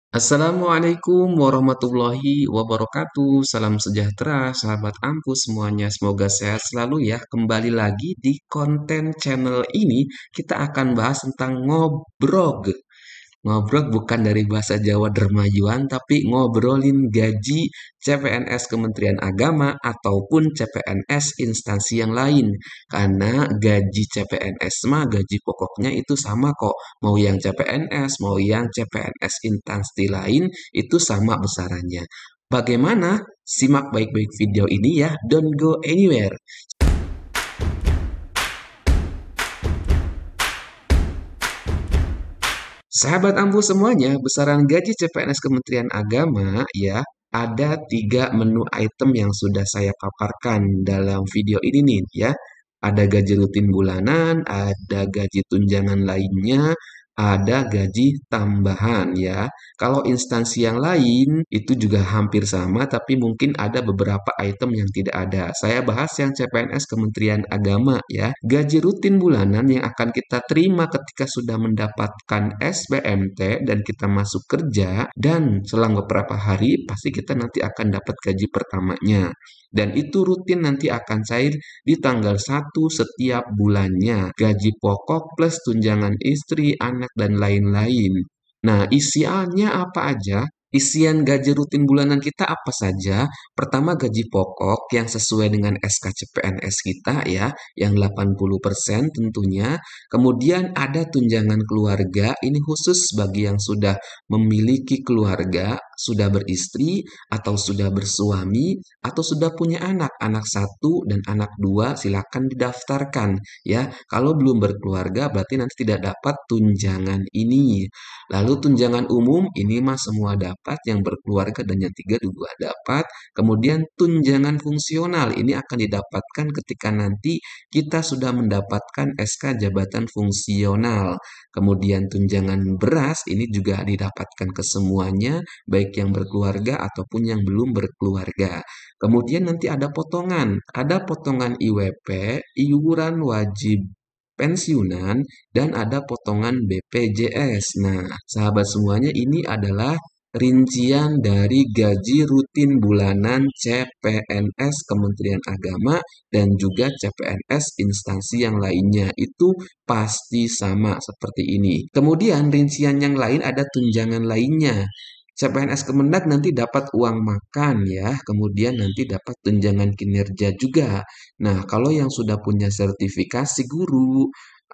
Assalamualaikum warahmatullahi wabarakatuh. Salam sejahtera, sahabat ampu semuanya. Semoga sehat selalu ya. Kembali lagi di konten channel ini, kita akan bahas tentang ngobrol. Ngobrol bukan dari bahasa Jawa Dermayuan, tapi ngobrolin gaji CPNS Kementerian Agama ataupun CPNS instansi yang lain. Karena gaji CPNS mah gaji pokoknya itu sama kok. Mau yang CPNS, mau yang CPNS instansi lain itu sama besarannya. Bagaimana? Simak baik-baik video ini ya. Don't go anywhere. Sahabat ampu semuanya, besaran gaji CPNS Kementerian Agama ya, ada tiga menu item yang sudah saya paparkan dalam video ini nih ya. Ada gaji rutin bulanan, ada gaji tunjangan lainnya, ada gaji tambahan ya. Kalau instansi yang lain itu juga hampir sama, tapi mungkin ada beberapa item yang tidak ada. Saya bahas yang CPNS Kementerian Agama ya. Gaji rutin bulanan yang akan kita terima ketika sudah mendapatkan SBMT dan kita masuk kerja, dan selang beberapa hari pasti kita nanti akan dapat gaji pertamanya. Dan itu rutin nanti akan cair di tanggal 1 setiap bulannya. Gaji pokok plus tunjangan istri, anak, dan lain-lain. Nah, isiannya apa aja? Isian gaji rutin bulanan kita apa saja? Pertama, gaji pokok yang sesuai dengan SKCPNS kita ya, yang 80% tentunya. Kemudian ada tunjangan keluarga, ini khusus bagi yang sudah memiliki keluarga, sudah beristri, atau sudah bersuami, atau sudah punya anak 1 dan anak 2 silakan didaftarkan ya. Kalau belum berkeluarga berarti nanti tidak dapat tunjangan ini. Lalu tunjangan umum ini mah semua dapat, yang berkeluarga dan yang tiga juga dapat. Kemudian tunjangan fungsional ini akan didapatkan ketika nanti kita sudah mendapatkan SK jabatan fungsional. Kemudian tunjangan beras ini juga didapatkan ke semuanya, baik yang berkeluarga ataupun yang belum berkeluarga. Kemudian nanti ada potongan IWP, iuran wajib pensiunan, dan ada potongan BPJS. Nah, sahabat semuanya, ini adalah rincian dari gaji rutin bulanan CPNS Kementerian Agama dan juga CPNS instansi yang lainnya. Itu pasti sama seperti ini. Kemudian rincian yang lain ada tunjangan lainnya. CPNS Kemendak nanti dapat uang makan ya, kemudian nanti dapat tunjangan kinerja juga. Nah, kalau yang sudah punya sertifikasi guru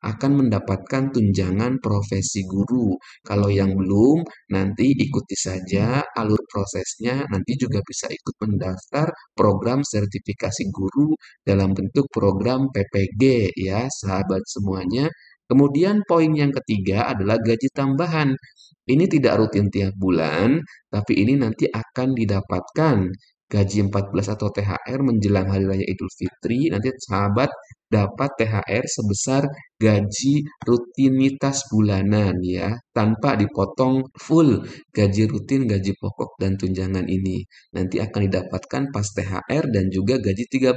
akan mendapatkan tunjangan profesi guru. Kalau yang belum, nanti ikuti saja alur prosesnya, nanti juga bisa ikut mendaftar program sertifikasi guru dalam bentuk program PPG ya, sahabat semuanya. Kemudian poin yang ketiga adalah gaji tambahan. Ini tidak rutin tiap bulan, tapi ini nanti akan didapatkan gaji 14 atau THR menjelang Hari Raya Idul Fitri. Nanti sahabat dapat THR sebesar gaji rutinitas bulanan ya, tanpa dipotong full gaji rutin, gaji pokok, dan tunjangan ini. Nanti akan didapatkan pas THR dan juga gaji 13.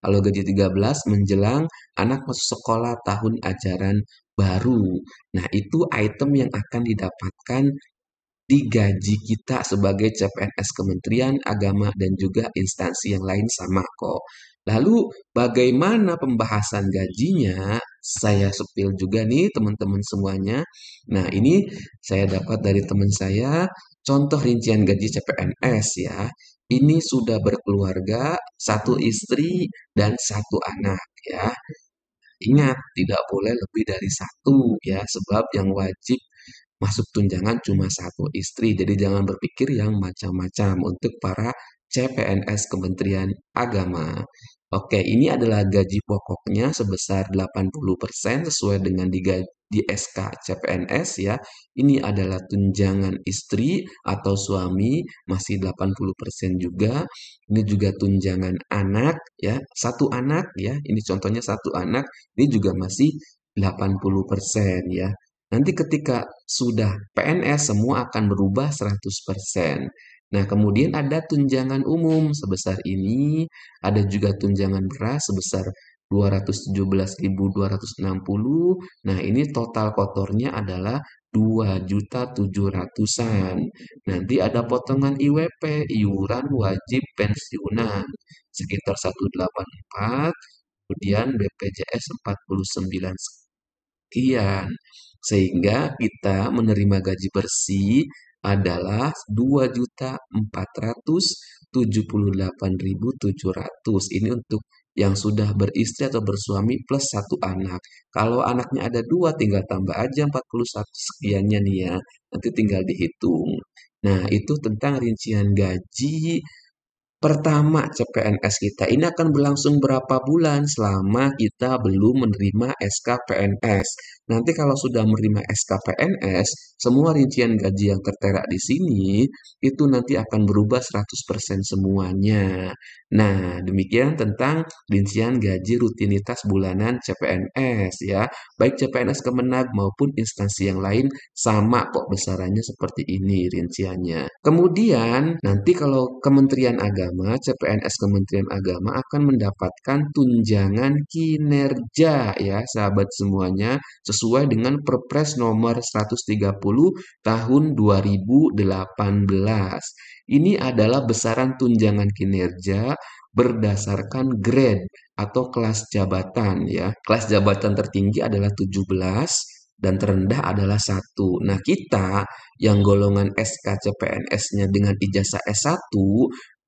Kalau gaji 13 menjelang anak masuk sekolah tahun ajaran baru. Nah, itu item yang akan didapatkan di gaji kita sebagai CPNS Kementerian Agama dan juga instansi yang lain sama kok. Lalu bagaimana pembahasan gajinya? Saya sepil juga nih teman-teman semuanya. Nah, ini saya dapat dari teman saya contoh rincian gaji CPNS ya. Ini sudah berkeluarga, satu istri dan satu anak ya. Ingat, tidak boleh lebih dari satu ya, sebab yang wajib masuk tunjangan cuma satu istri. Jadi jangan berpikir yang macam-macam untuk para CPNS Kementerian Agama. Oke, ini adalah gaji pokoknya sebesar 80% sesuai dengan di SK CPNS ya. Ini adalah tunjangan istri atau suami masih 80% juga. Ini juga tunjangan anak ya, satu anak ya. Ini contohnya satu anak, ini juga masih 80% ya. Nanti ketika sudah PNS semua akan berubah 100%. Nah, kemudian ada tunjangan umum sebesar ini, ada juga tunjangan beras sebesar 217.260. Nah, ini total kotornya adalah 2.700.000-an. Nanti ada potongan IWP, iuran wajib pensiunan, sekitar 184, kemudian BPJS 49 sekian. Sehingga kita menerima gaji bersih adalah 2.478.700. Ini untuk yang sudah beristri atau bersuami plus satu anak. Kalau anaknya ada dua, tinggal tambah aja 41 sekiannya nih ya. Nanti tinggal dihitung. Nah, itu tentang rincian gaji pertama CPNS kita. Ini akan berlangsung berapa bulan selama kita belum menerima SK PNS. Nanti kalau sudah menerima SK PNS, semua rincian gaji yang tertera di sini itu nanti akan berubah 100% semuanya. Nah, demikian tentang rincian gaji rutinitas bulanan CPNS ya. Baik CPNS Kemenag maupun instansi yang lain sama kok besarannya seperti ini rinciannya. Kemudian nanti kalau Kementerian Agama, CPNS Kementerian Agama akan mendapatkan tunjangan kinerja ya sahabat semuanya sesuai dengan Perpres nomor 130 tahun 2018. Ini adalah besaran tunjangan kinerja berdasarkan grade atau kelas jabatan ya. Kelas jabatan tertinggi adalah 17 dan terendah adalah 1. Nah, kita yang golongan SKCPNS-nya dengan ijazah S1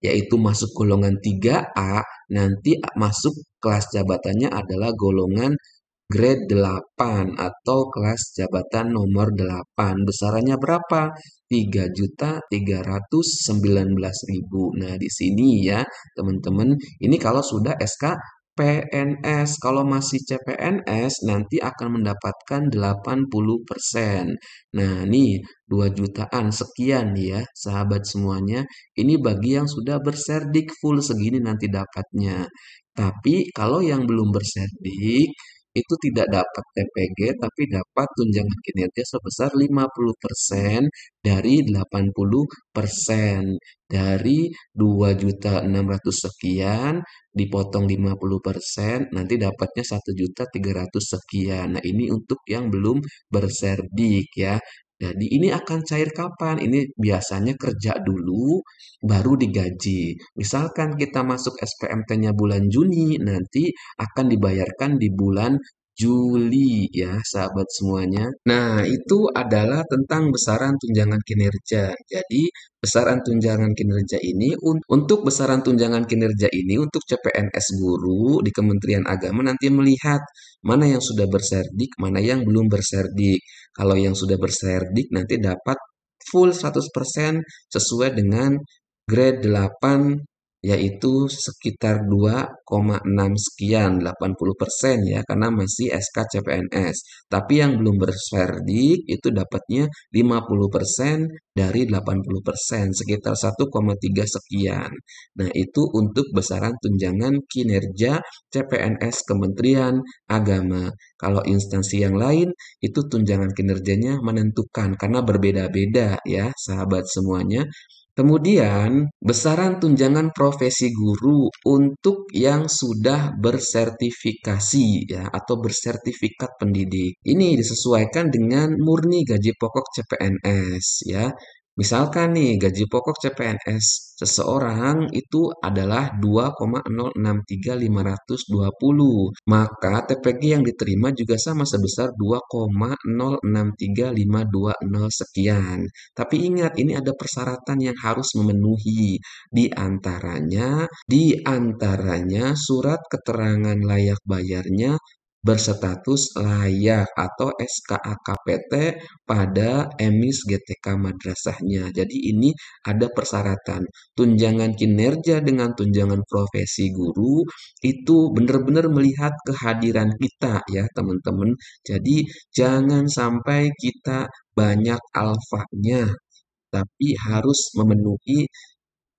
yaitu masuk golongan 3A, nanti masuk kelas jabatannya adalah golongan grade 8 atau kelas jabatan nomor 8. Besarannya berapa? 3.319.000. Nah, di sini ya, teman-teman, ini kalau sudah SK PNS, kalau masih CPNS nanti akan mendapatkan 80%. Nah, nih 2 jutaan sekian ya, sahabat semuanya. Ini bagi yang sudah berserdik full segini nanti dapatnya. Tapi kalau yang belum berserdik, itu tidak dapat TPG tapi dapat tunjangan kinerja sebesar 50% dari 80% dari 2.600.000 sekian dipotong 50% nanti dapatnya 1.300.000 sekian. Nah, ini untuk yang belum berserdik ya. Jadi ini akan cair kapan? Ini biasanya kerja dulu baru digaji. Misalkan kita masuk SPMT-nya bulan Juni, nanti akan dibayarkan di bulan Juli ya, sahabat semuanya. Nah, itu adalah tentang besaran tunjangan kinerja. Jadi, besaran tunjangan kinerja ini untuk besaran tunjangan kinerja ini untuk CPNS guru di Kementerian Agama nanti melihat mana yang sudah berserdik, mana yang belum berserdik. Kalau yang sudah berserdik nanti dapat full 100% sesuai dengan grade 8 yaitu sekitar 2,6 sekian, 80% ya, karena masih SK CPNS. Tapi yang belum berserdik itu dapatnya 50% dari 80%, sekitar 1,3 sekian. Nah, itu untuk besaran tunjangan kinerja CPNS Kementerian Agama. Kalau instansi yang lain, itu tunjangan kinerjanya menentukan karena berbeda-beda ya, sahabat semuanya. Kemudian, besaran tunjangan profesi guru untuk yang sudah bersertifikasi ya atau bersertifikat pendidik. Ini disesuaikan dengan murni gaji pokok CPNS ya. Misalkan nih gaji pokok CPNS seseorang itu adalah 2,063520. Maka TPG yang diterima juga sama sebesar 2,063520 sekian. Tapi ingat, ini ada persyaratan yang harus memenuhi. Di antaranya surat keterangan layak bayarnya berstatus layak atau SKAKPT pada emis GTK madrasahnya. Jadi ini ada persyaratan. Tunjangan kinerja dengan tunjangan profesi guru itu benar-benar melihat kehadiran kita ya teman-teman. Jadi jangan sampai kita banyak alfanya, tapi harus memenuhi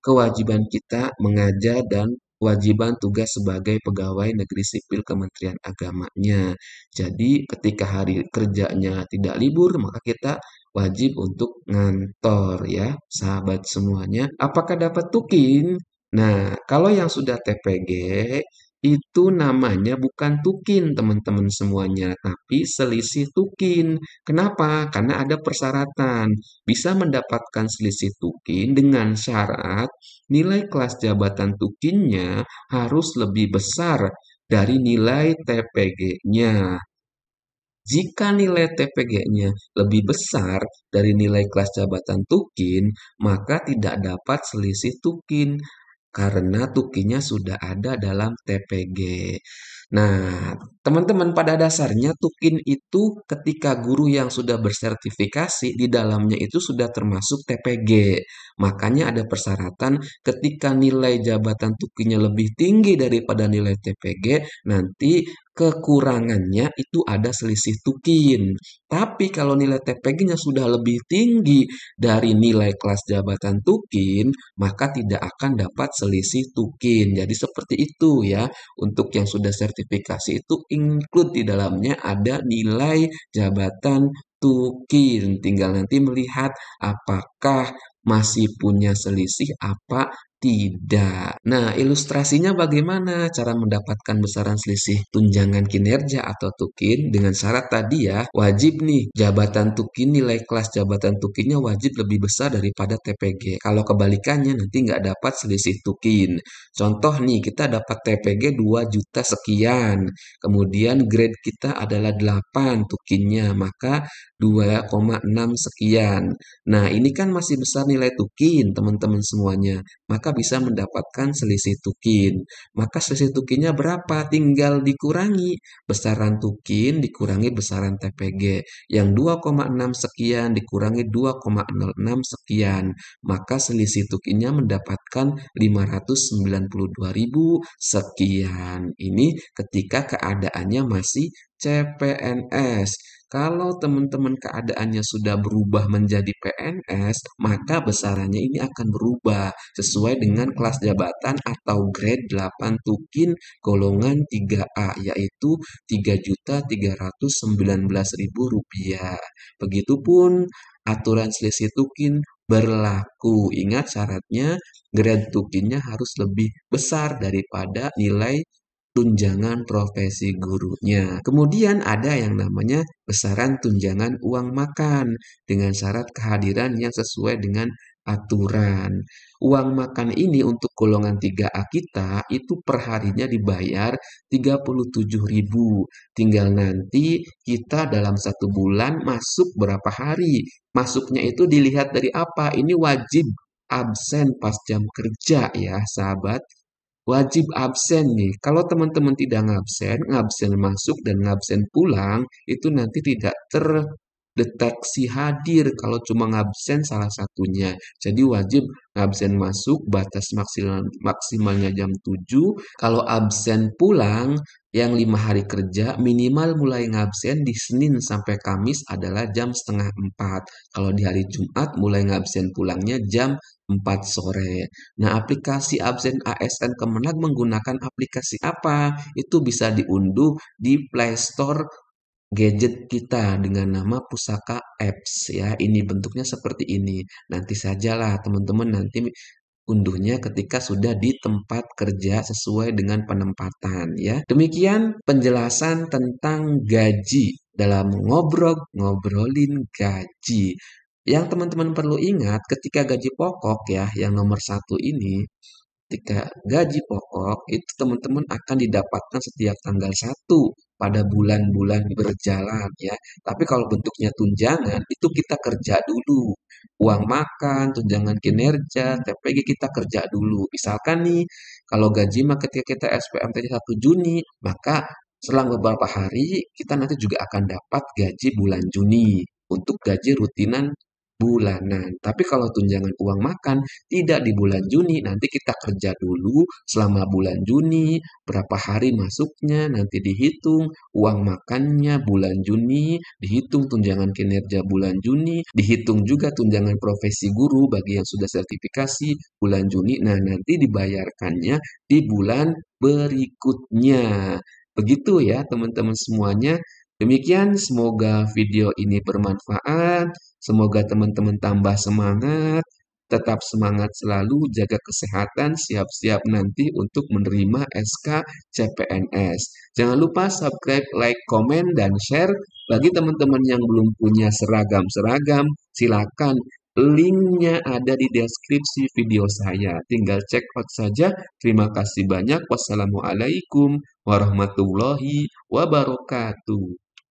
kewajiban kita mengajar dan kewajiban tugas sebagai pegawai negeri sipil Kementerian Agamanya. Jadi ketika hari kerjanya tidak libur, maka kita wajib untuk ngantor ya, sahabat semuanya. Apakah dapat tukin? Nah, kalau yang sudah TPG, Itu namanya bukan tukin, teman-teman semuanya, tapi selisih tukin. Kenapa? Karena ada persyaratan. Bisa mendapatkan selisih tukin dengan syarat nilai kelas jabatan tukinnya harus lebih besar dari nilai TPG-nya. Jika nilai TPG-nya lebih besar dari nilai kelas jabatan tukin, maka tidak dapat selisih tukin karena tukinya sudah ada dalam TPG. Nah, teman-teman, pada dasarnya tukin itu ketika guru yang sudah bersertifikasi di dalamnya itu sudah termasuk TPG. Makanya ada persyaratan ketika nilai jabatan tukinnya lebih tinggi daripada nilai TPG, nanti kekurangannya itu ada selisih tukin. Tapi kalau nilai TPG-nya sudah lebih tinggi dari nilai kelas jabatan tukin, maka tidak akan dapat selisih tukin. Jadi seperti itu ya. Untuk yang sudah sertifikasi itu include di dalamnya ada nilai jabatan tukin. Tinggal nanti melihat apakah masih punya selisih apa tidak. Nah, ilustrasinya bagaimana cara mendapatkan besaran selisih tunjangan kinerja atau tukin dengan syarat tadi ya, wajib nih jabatan tukin nilai kelas jabatan tukinnya wajib lebih besar daripada TPG. Kalau kebalikannya nanti nggak dapat selisih tukin. Contoh nih, kita dapat TPG 2 juta sekian, kemudian grade kita adalah 8 tukinnya, maka 2,6 sekian. Nah, ini kan masih besar nilai tukin, teman-teman semuanya. Maka bisa mendapatkan selisih tukin. Maka selisih tukinnya berapa? Tinggal dikurangi besaran tukin dikurangi besaran TPG. Yang 2,6 sekian dikurangi 2,06 sekian. Maka selisih tukinnya mendapatkan 592.000 sekian. Ini ketika keadaannya masih CPNS. Kalau teman-teman keadaannya sudah berubah menjadi PNS, maka besarannya ini akan berubah sesuai dengan kelas jabatan atau grade 8 tukin golongan 3A, yaitu Rp3.319.000. Begitupun aturan selisih tukin berlaku. Ingat syaratnya grade tukinnya harus lebih besar daripada nilai tunjangan profesi gurunya. Kemudian ada yang namanya besaran tunjangan uang makan dengan syarat kehadiran yang sesuai dengan aturan. Uang makan ini untuk golongan 3A kita itu perharinya dibayar 37.000. Tinggal nanti kita dalam satu bulan masuk berapa hari. Masuknya itu dilihat dari apa? Ini wajib absen pas jam kerja ya, sahabat. Wajib absen nih. Kalau teman-teman tidak ngabsen, ngabsen masuk dan ngabsen pulang, itu nanti tidak terdeteksi hadir kalau cuma ngabsen salah satunya. Jadi wajib ngabsen masuk, batas maksimalnya jam 7. Kalau absen pulang, yang 5 hari kerja, minimal mulai ngabsen di Senin sampai Kamis adalah jam setengah 4. Kalau di hari Jumat, mulai ngabsen pulangnya jam 4 sore. Nah, aplikasi absen ASN Kemenag menggunakan aplikasi apa? Itu bisa diunduh di Play Store gadget kita dengan nama Pusaka Apps ya. Ini bentuknya seperti ini. Nanti sajalah teman-teman nanti unduhnya ketika sudah di tempat kerja sesuai dengan penempatan ya. Demikian penjelasan tentang gaji dalam ngobrolin gaji. Yang teman-teman perlu ingat ketika gaji pokok ya, yang nomor satu ini, ketika gaji pokok itu teman-teman akan didapatkan setiap tanggal 1 pada bulan-bulan berjalan ya. Tapi kalau bentuknya tunjangan itu kita kerja dulu. Uang makan, tunjangan kinerja, TPG kita kerja dulu. Misalkan nih, kalau gaji mah ketika kita SPMT 1 Juni, maka selang beberapa hari kita nanti juga akan dapat gaji bulan Juni untuk gaji rutinan bulanan. Tapi kalau tunjangan uang makan tidak di bulan Juni, nanti kita kerja dulu selama bulan Juni, berapa hari masuknya, nanti dihitung uang makannya bulan Juni, dihitung tunjangan kinerja bulan Juni, dihitung juga tunjangan profesi guru bagi yang sudah sertifikasi bulan Juni. Nah, nanti dibayarkannya di bulan berikutnya. Begitu ya, teman-teman semuanya. Demikian, semoga video ini bermanfaat. Semoga teman-teman tambah semangat Tetap semangat selalu, jaga kesehatan, siap-siap nanti untuk menerima SK CPNS. Jangan lupa subscribe, like, komen, dan share. Bagi teman-teman yang belum punya seragam-seragam, silakan linknya ada di deskripsi video saya. Tinggal check out saja. Terima kasih banyak. Wassalamualaikum warahmatullahi wabarakatuh.